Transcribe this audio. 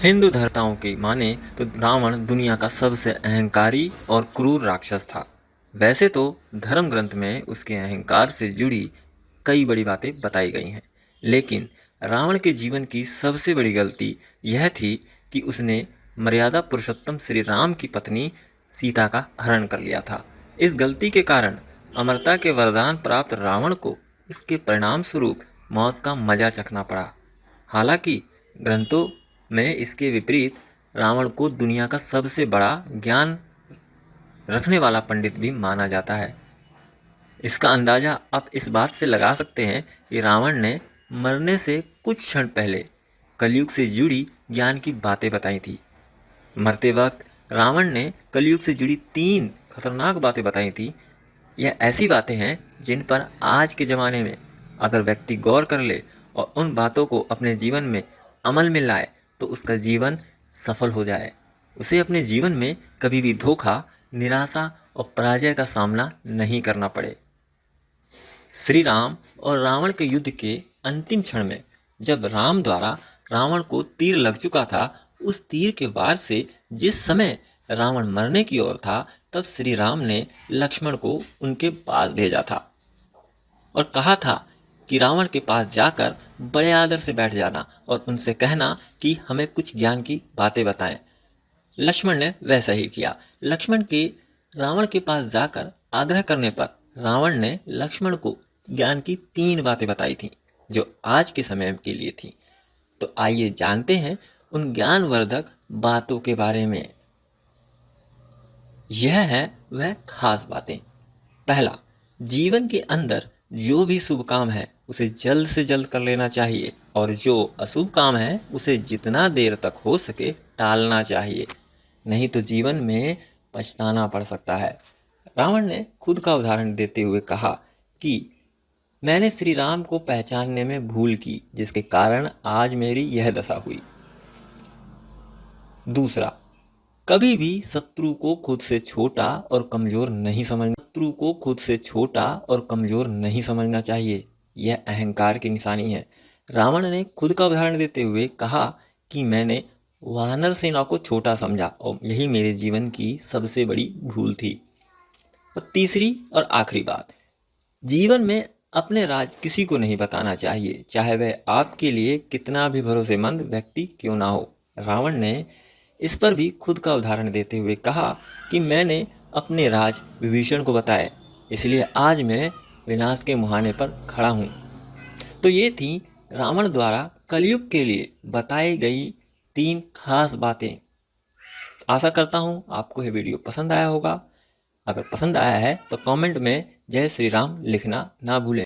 हिंदू धर्मताओं की माने तो रावण दुनिया का सबसे अहंकारी और क्रूर राक्षस था। वैसे तो धर्म ग्रंथ में उसके अहंकार से जुड़ी कई बड़ी बातें बताई गई हैं, लेकिन रावण के जीवन की सबसे बड़ी गलती यह थी कि उसने मर्यादा पुरुषोत्तम श्री राम की पत्नी सीता का हरण कर लिया था। इस गलती के कारण अमरता के वरदान प्राप्त रावण को उसके परिणाम स्वरूप मौत का मजा चखना पड़ा। हालांकि ग्रंथों में इसके विपरीत रावण को दुनिया का सबसे बड़ा ज्ञान रखने वाला पंडित भी माना जाता है। इसका अंदाजा आप इस बात से लगा सकते हैं कि रावण ने मरने से कुछ क्षण पहले कलयुग से जुड़ी ज्ञान की बातें बताई थी। मरते वक्त रावण ने कलयुग से जुड़ी 3 खतरनाक बातें बताई थी। यह ऐसी बातें हैं जिन पर आज के ज़माने में अगर व्यक्ति गौर कर ले और उन बातों को अपने जीवन में अमल में लाए तो उसका जीवन सफल हो जाए, उसे अपने जीवन में कभी भी धोखा, निराशा और पराजय का सामना नहीं करना पड़े। श्री राम और रावण के युद्ध के अंतिम क्षण में जब राम द्वारा रावण को तीर लग चुका था, उस तीर के वार से जिस समय रावण मरने की ओर था, तब श्री राम ने लक्ष्मण को उनके पास भेजा था और कहा था कि रावण के पास जाकर बड़े आदर से बैठ जाना और उनसे कहना कि हमें कुछ ज्ञान की बातें बताएं। लक्ष्मण ने वैसा ही किया। लक्ष्मण के रावण के पास जाकर आग्रह करने पर रावण ने लक्ष्मण को ज्ञान की 3 बातें बताई थीं जो आज के समय के लिए थी। तो आइए जानते हैं उन ज्ञानवर्धक बातों के बारे में। यह है वह खास बातें। पहला, जीवन के अंदर जो भी शुभ काम है उसे जल्द से जल्द कर लेना चाहिए और जो अशुभ काम है उसे जितना देर तक हो सके टालना चाहिए, नहीं तो जीवन में पछताना पड़ सकता है। रावण ने खुद का उदाहरण देते हुए कहा कि मैंने श्री राम को पहचानने में भूल की, जिसके कारण आज मेरी यह दशा हुई। दूसरा, कभी भी शत्रु को खुद से छोटा और कमजोर नहीं समझना चाहिए। यह अहंकार की निशानी है। रावण ने खुद का उदाहरण देते हुए कहा कि मैंने वानर सेना को छोटा समझा और यही मेरे जीवन की सबसे बड़ी भूल थी। और तीसरी और आखिरी बात, जीवन में अपने राज किसी को नहीं बताना चाहिए, चाहे वह आपके लिए कितना भी भरोसेमंद व्यक्ति क्यों ना हो। रावण ने इस पर भी खुद का उदाहरण देते हुए कहा कि मैंने अपने राज विभीषण को बताए, इसलिए आज मैं विनाश के मुहाने पर खड़ा हूँ। तो ये थी रावण द्वारा कलयुग के लिए बताई गई 3 खास बातें। आशा करता हूँ आपको यह वीडियो पसंद आया होगा। अगर पसंद आया है तो कमेंट में जय श्री राम लिखना ना भूलें।